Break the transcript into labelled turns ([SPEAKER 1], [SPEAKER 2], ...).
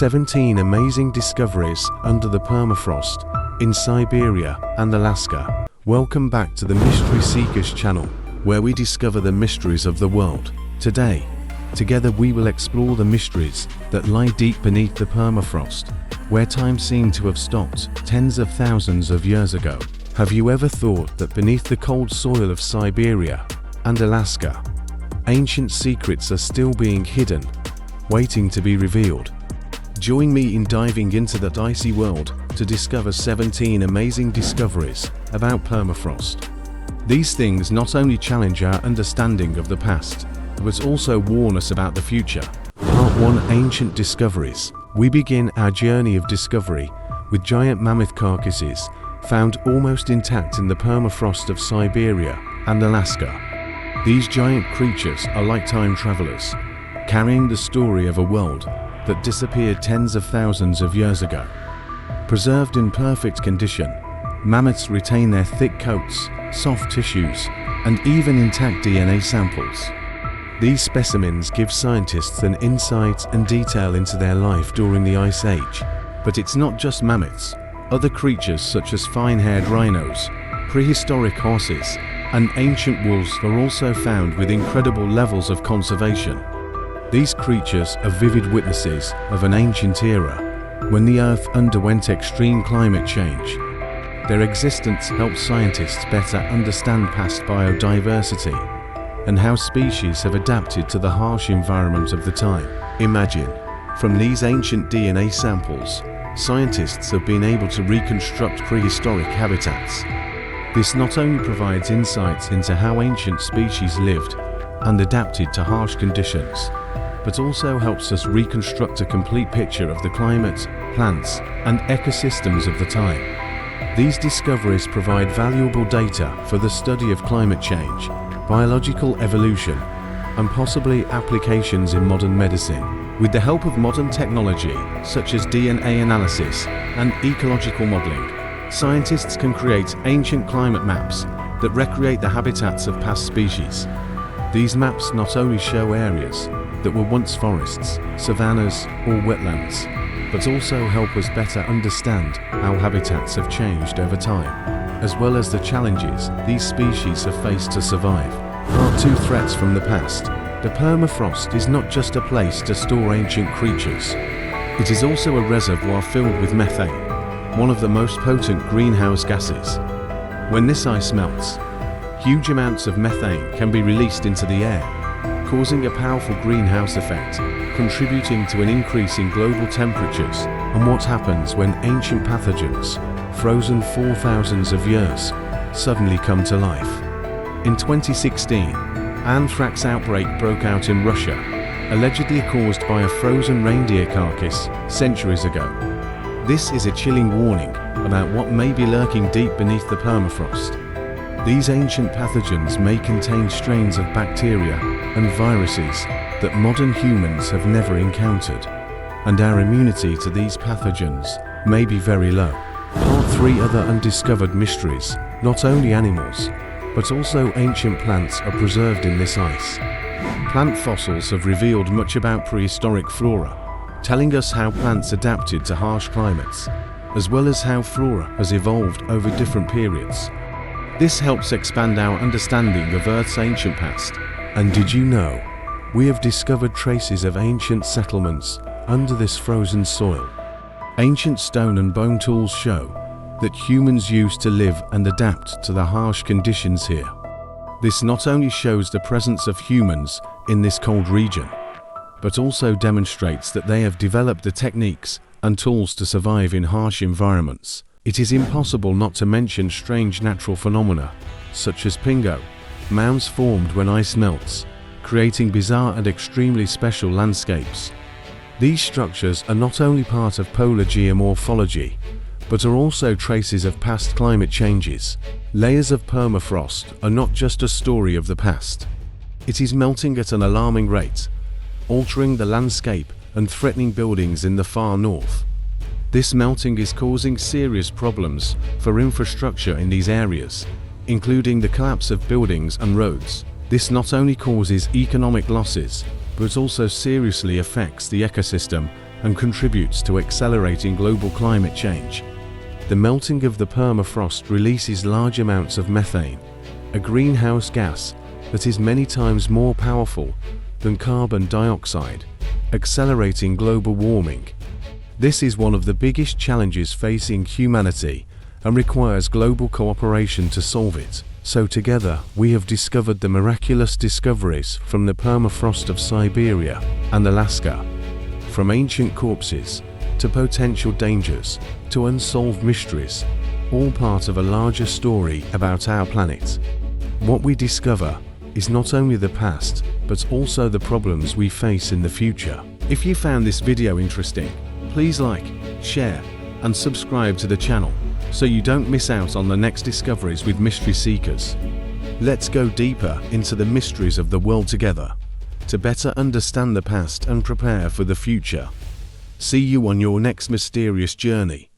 [SPEAKER 1] 17 amazing discoveries under the permafrost in Siberia and Alaska. Welcome back to the Mystery Seekers channel, where we discover the mysteries of the world. Today, together we will explore the mysteries that lie deep beneath the permafrost, where time seemed to have stopped tens of thousands of years ago. Have you ever thought that beneath the cold soil of Siberia and Alaska, ancient secrets are still being hidden, waiting to be revealed? Join me in diving into that icy world to discover 17 amazing discoveries about permafrost. These things not only challenge our understanding of the past, but also warn us about the future. Part 1: Ancient Discoveries. We begin our journey of discovery with giant mammoth carcasses found almost intact in the permafrost of Siberia and Alaska. These giant creatures are like time travelers, carrying the story of a world that disappeared tens of thousands of years ago. Preserved in perfect condition, mammoths retain their thick coats, soft tissues, and even intact DNA samples. These specimens give scientists an insight and detail into their life during the Ice Age. But it's not just mammoths. Other creatures such as fine-haired rhinos, prehistoric horses, and ancient wolves are also found with incredible levels of conservation. These creatures are vivid witnesses of an ancient era when the Earth underwent extreme climate change. Their existence helps scientists better understand past biodiversity and how species have adapted to the harsh environment of the time. Imagine, from these ancient DNA samples, scientists have been able to reconstruct prehistoric habitats. This not only provides insights into how ancient species lived and adapted to harsh conditions, but also helps us reconstruct a complete picture of the climate, plants, and ecosystems of the time. These discoveries provide valuable data for the study of climate change, biological evolution, and possibly applications in modern medicine. With the help of modern technology, such as DNA analysis and ecological modeling, scientists can create ancient climate maps that recreate the habitats of past species. These maps not only show areas that were once forests, savannas, or wetlands, but also help us better understand how habitats have changed over time, as well as the challenges these species have faced to survive. Part 2: Threats from the Past. The permafrost is not just a place to store ancient creatures. It is also a reservoir filled with methane, one of the most potent greenhouse gases. When this ice melts, huge amounts of methane can be released into the air, causing a powerful greenhouse effect, contributing to an increase in global temperatures. And what happens when ancient pathogens, frozen for thousands of years, suddenly come to life? In 2016, anthrax outbreak broke out in Russia, allegedly caused by a frozen reindeer carcass centuries ago. This is a chilling warning about what may be lurking deep beneath the permafrost. These ancient pathogens may contain strains of bacteria and viruses that modern humans have never encountered, and our immunity to these pathogens may be very low. Part 3: Other undiscovered mysteries. Not only animals, but also ancient plants are preserved in this ice. Plant fossils have revealed much about prehistoric flora, telling us how plants adapted to harsh climates, as well as how flora has evolved over different periods. This helps expand our understanding of Earth's ancient past. And did you know, we have discovered traces of ancient settlements under this frozen soil. Ancient stone and bone tools show that humans used to live and adapt to the harsh conditions here. This not only shows the presence of humans in this cold region, but also demonstrates that they have developed the techniques and tools to survive in harsh environments. It is impossible not to mention strange natural phenomena, such as pingo, mounds formed when ice melts, creating bizarre and extremely special landscapes. These structures are not only part of polar geomorphology, but are also traces of past climate changes. Layers of permafrost are not just a story of the past. It is melting at an alarming rate, altering the landscape and threatening buildings in the far north. This melting is causing serious problems for infrastructure in these areas, including the collapse of buildings and roads. This not only causes economic losses, but also seriously affects the ecosystem and contributes to accelerating global climate change. The melting of the permafrost releases large amounts of methane, a greenhouse gas that is many times more powerful than carbon dioxide, accelerating global warming. This is one of the biggest challenges facing humanity and requires global cooperation to solve it. So together, we have discovered the miraculous discoveries from the permafrost of Siberia and Alaska. From ancient corpses to potential dangers to unsolved mysteries, all part of a larger story about our planet. What we discover is not only the past, but also the problems we face in the future. If you found this video interesting, please like, share, and subscribe to the channel so you don't miss out on the next discoveries with Mystery Seekers. Let's go deeper into the mysteries of the world together to better understand the past and prepare for the future. See you on your next mysterious journey.